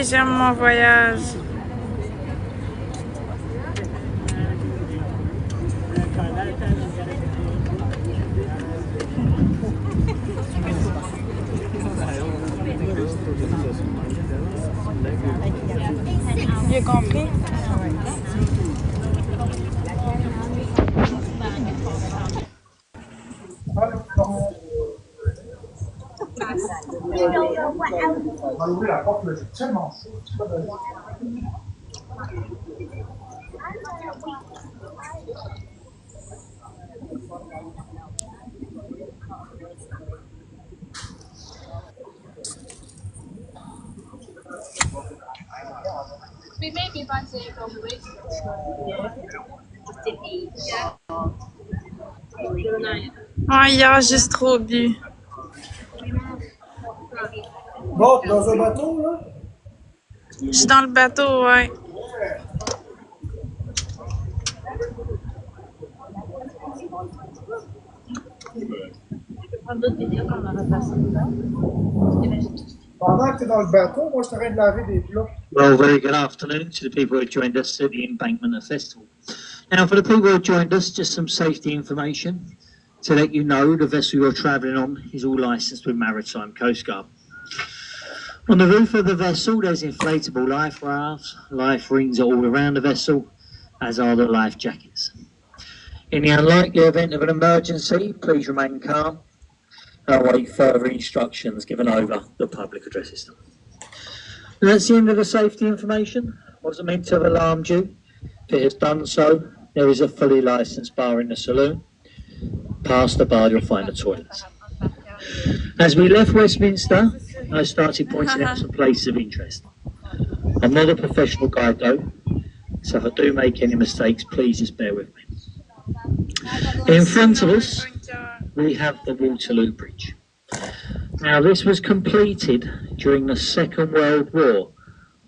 j'aime mon voyage. J'ai compris. On va ouvrir la porte, mais c'est tellement chaud. We may be passing from the way Oh, hier, juste trop bu. Bon, t'es dans un bateau, là? Je suis dans le bateau, ouais. Pendant que t'es dans le bateau, moi, je suis en train de laver des plats. Well, very good afternoon to the people who have joined us at the Embankment Festival. Now, for the people who have joined us, just some safety information to let you know the vessel you're travelling on is all licensed with Maritime Coast Guard. On the roof of the vessel, there's inflatable life rafts, life rings are all around the vessel, as are the life jackets. In the unlikely event of an emergency, please remain calm and await further instructions given over the public address system. And that's the end of the safety information. Wasn't meant to have alarmed you. If it has done so, there is a fully licensed bar in the saloon. Past the bar, you'll find the toilets. As we left Westminster, I started pointing out some places of interest. I'm not a professional guide though, so if I do make any mistakes, please just bear with me. In front of us, we have the Waterloo Bridge. Now, this was completed during the Second World War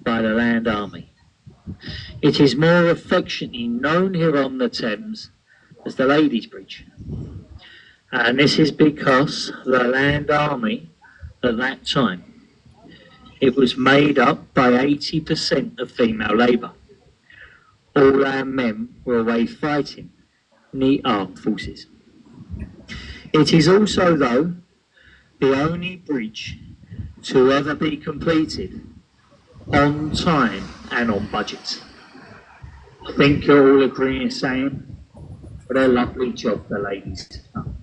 by the Land Army. It is more affectionately known here on the Thames as the Ladies' Bridge. And this is because the Land Army at that time, it was made up by 80% of female labour. All our men were away fighting in the armed forces. It is also, though, the only bridge to ever be completed on time and on budget. I think you're all agreeing in saying what a lovely job the ladies have done.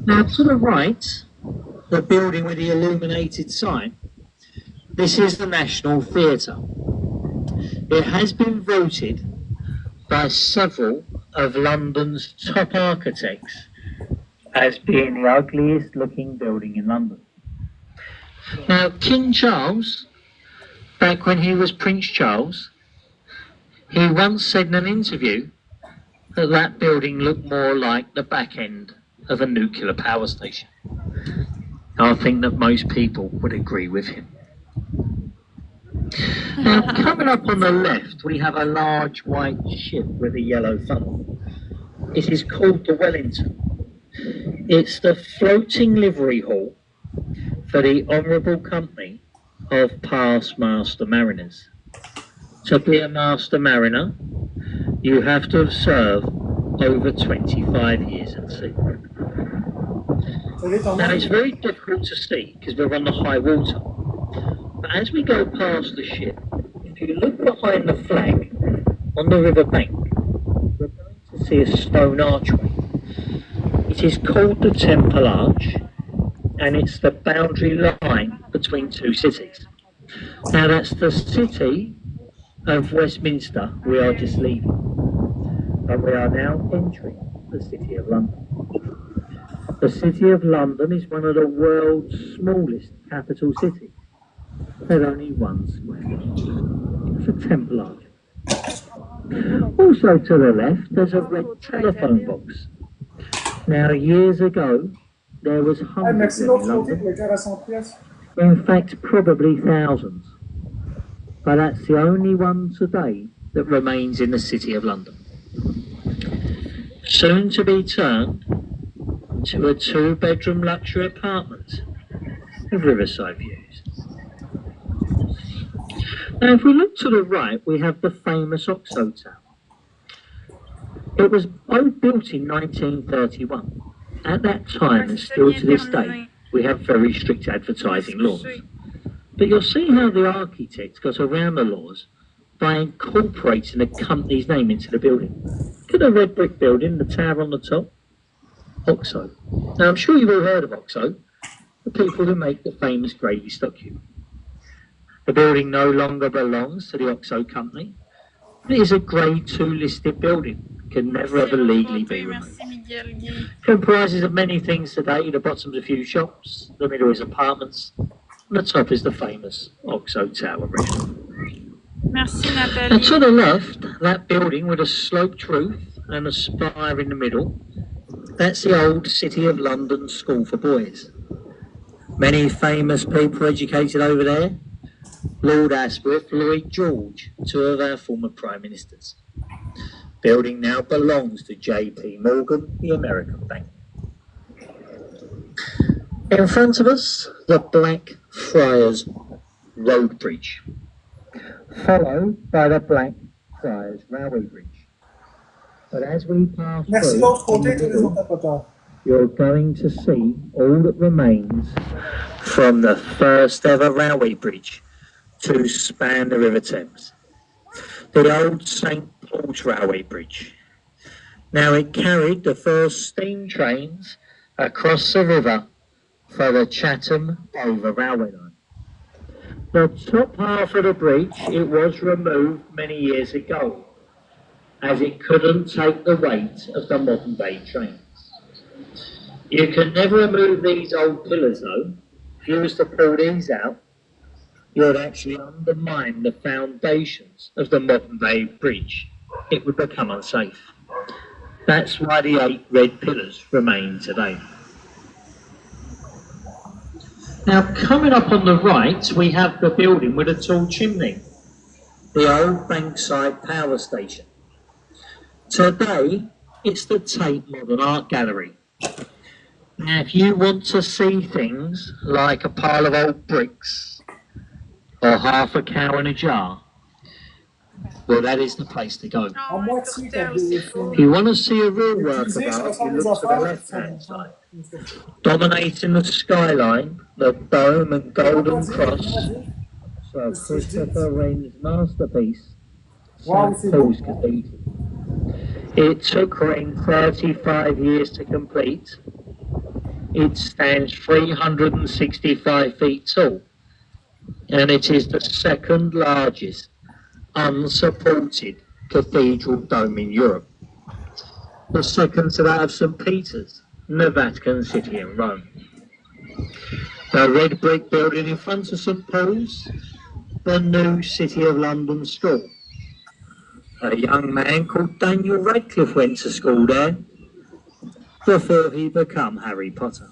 Now, to the right, the building with the illuminated sign, this is the National Theatre. It has been voted by several of London's top architects as being the ugliest looking building in London. Now, King Charles, back when he was Prince Charles, he once said in an interview that that building looked more like the back end of a nuclear power station. I think that most people would agree with him. Now, coming up on the left, we have a large white ship with a yellow funnel. It is called the Wellington. It's the floating livery hall for the Honourable Company of Past Master Mariners. To be a Master Mariner, you have to have served over 25 years at sea. Now, it's very difficult to see because we're on the high water. But as we go past the ship, if you look behind the flag on the river bank, we're going to see a stone archway. It is called the Temple Arch, and it's the boundary line between two cities. Now, that's the city of Westminster we are just leaving, and we are now entering the City of London. The City of London is one of the world's smallest capital cities. There's only one square. It's a Temple Arch. Also to the left, there's a red telephone box. Now, years ago, there was hundreds in London. In fact, probably thousands. But that's the only one today that remains in the City of London. Soon to be turned into a two-bedroom luxury apartment with riverside views. Now, if we look to the right, we have the famous Oxo Tower. It was both built in 1931. At that time, and still to this day, we have very strict advertising laws. But you'll see how the architect got around the laws by incorporating the company's name into the building. Look at the red brick building, the tower on the top. Oxo. Now, I'm sure you've all heard of Oxo, the people who make the famous gravy stock cube. The building no longer belongs to the Oxo company. It is a Grade 2 listed building. It can never ever legally be removed. Comprises of many things today. The bottom's a few shops, the middle is apartments, and the top is the famous Oxo Tower restaurant. Merci, Nathalie. And to the left, that building with a sloped roof and a spire in the middle, that's the old City of London School for Boys. Many famous people educated over there. Lord Asquith, Lloyd George, two of our former Prime Ministers. Building now belongs to J.P. Morgan, the American bank. In front of us, the Blackfriars Road Bridge, followed by the Blackfriars Railway Bridge. But as we pass through, you're going to see all that remains from the first ever railway bridge to span the River Thames. The old St Paul's Railway Bridge. Now it carried the first steam trains across the river for the Chatham Dover Railway line. The top half of the bridge, it was removed many years ago, as it couldn't take the weight of the modern day trains. You can never remove these old pillars though. If you was to pull these out, you would actually undermine the foundations of the modern day bridge. It would become unsafe. That's why the 8 red pillars remain today. Now, coming up on the right, we have the building with a tall chimney, the old Bankside Power Station. Today, it's the Tate Modern Art Gallery. Now, if you want to see things like a pile of old bricks, or half a cow in a jar, well, that is the place to go. If you want to see a real work of art, you look to the left-hand side. Dominating the skyline, the dome and golden cross, Sir Christopher Wren's masterpiece, St Paul's Cathedral. It took Wren 35 years to complete. It stands 365 feet tall, and it is the second largest unsupported cathedral dome in Europe. The second to that of St Peter's, in the Vatican City in Rome. The red brick building in front of St Paul's, the new City of London School. A young man called Daniel Radcliffe went to school there before he became Harry Potter.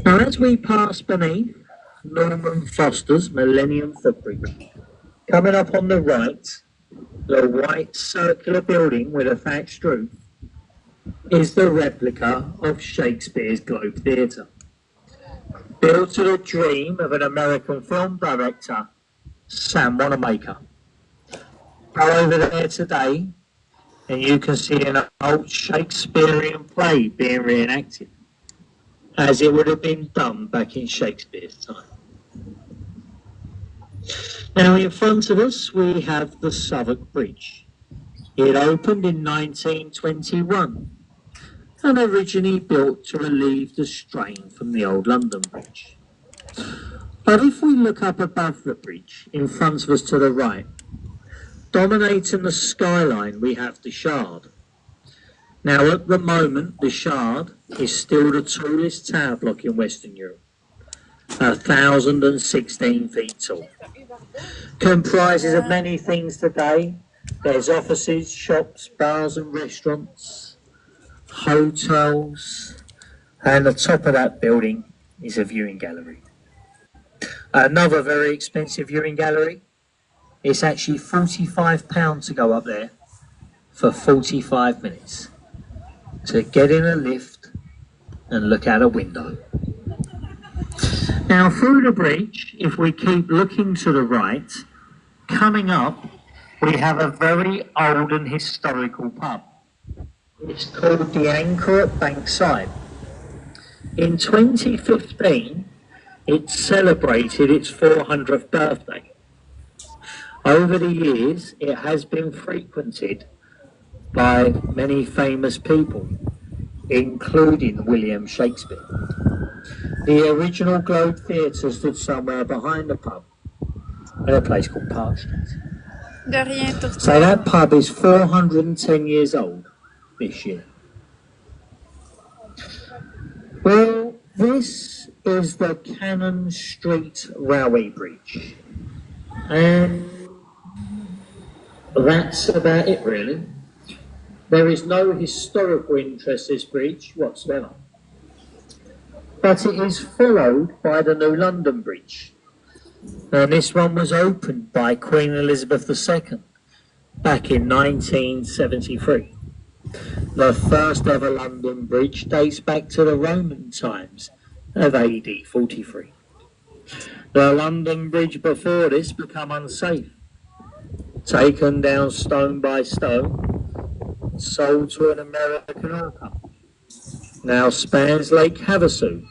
Now, as we pass beneath Norman Foster's Millennium Footbridge, coming up on the right, the white circular building with a thatched roof is the replica of Shakespeare's Globe Theatre. Built to the dream of an American film director, Sam Wanamaker. Go over there today and you can see an old Shakespearean play being reenacted, as it would have been done back in Shakespeare's time. Now, in front of us, we have the Southwark Bridge. It opened in 1921 and originally built to relieve the strain from the old London Bridge. But if we look up above the bridge, in front of us to the right, dominating the skyline, we have the Shard. Now, at the moment, the Shard is still the tallest tower block in Western Europe, 1,016 feet tall. Comprises of many things today. There's offices, shops, bars and restaurants, hotels, and the top of that building is a viewing gallery. Another very expensive viewing gallery. It's actually £45 to go up there for 45 minutes to get in a lift and look out a window. Now through the bridge, if we keep looking to the right, coming up, we have a very old and historical pub. It's called the Anchor at Bankside. In 2015, it celebrated its 400th birthday. Over the years, it has been frequented by many famous people, including William Shakespeare. The original Globe Theatre stood somewhere behind the pub, in a place called Park Street. De rien tot So that pub is 410 years old this year. Well, this is the Cannon Street Railway Bridge. And that's about it, really. There is no historical interest in this bridge whatsoever. But it is followed by the New London Bridge. And this one was opened by Queen Elizabeth II back in 1973. The first ever London Bridge dates back to the Roman times of AD 43. The London Bridge before this became unsafe, taken down stone by stone, sold to an American oil company. Now spans Lake Havasu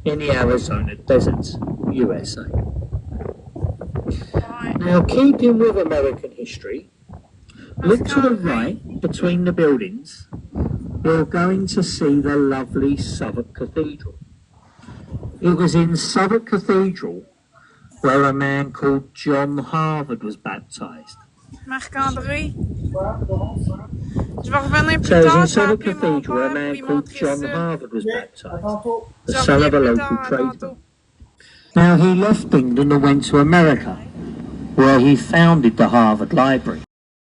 in the Arizona desert, USA. Now keeping with American history, look to the right between the buildings. You're going to see the lovely Southwark Cathedral. It was in Southwark Cathedral where a man called John Harvard was baptised. Marc-André, je vais revenir plus So it was tard, in je vais Southwark appeler mon Cathedral where a père pour man lui called montrer John ça. Harvard was À baptised, tantôt. the Je son reviens of a plus local tard, à tradesman. tantôt. Now he left England and went to America, where he founded the Harvard Library.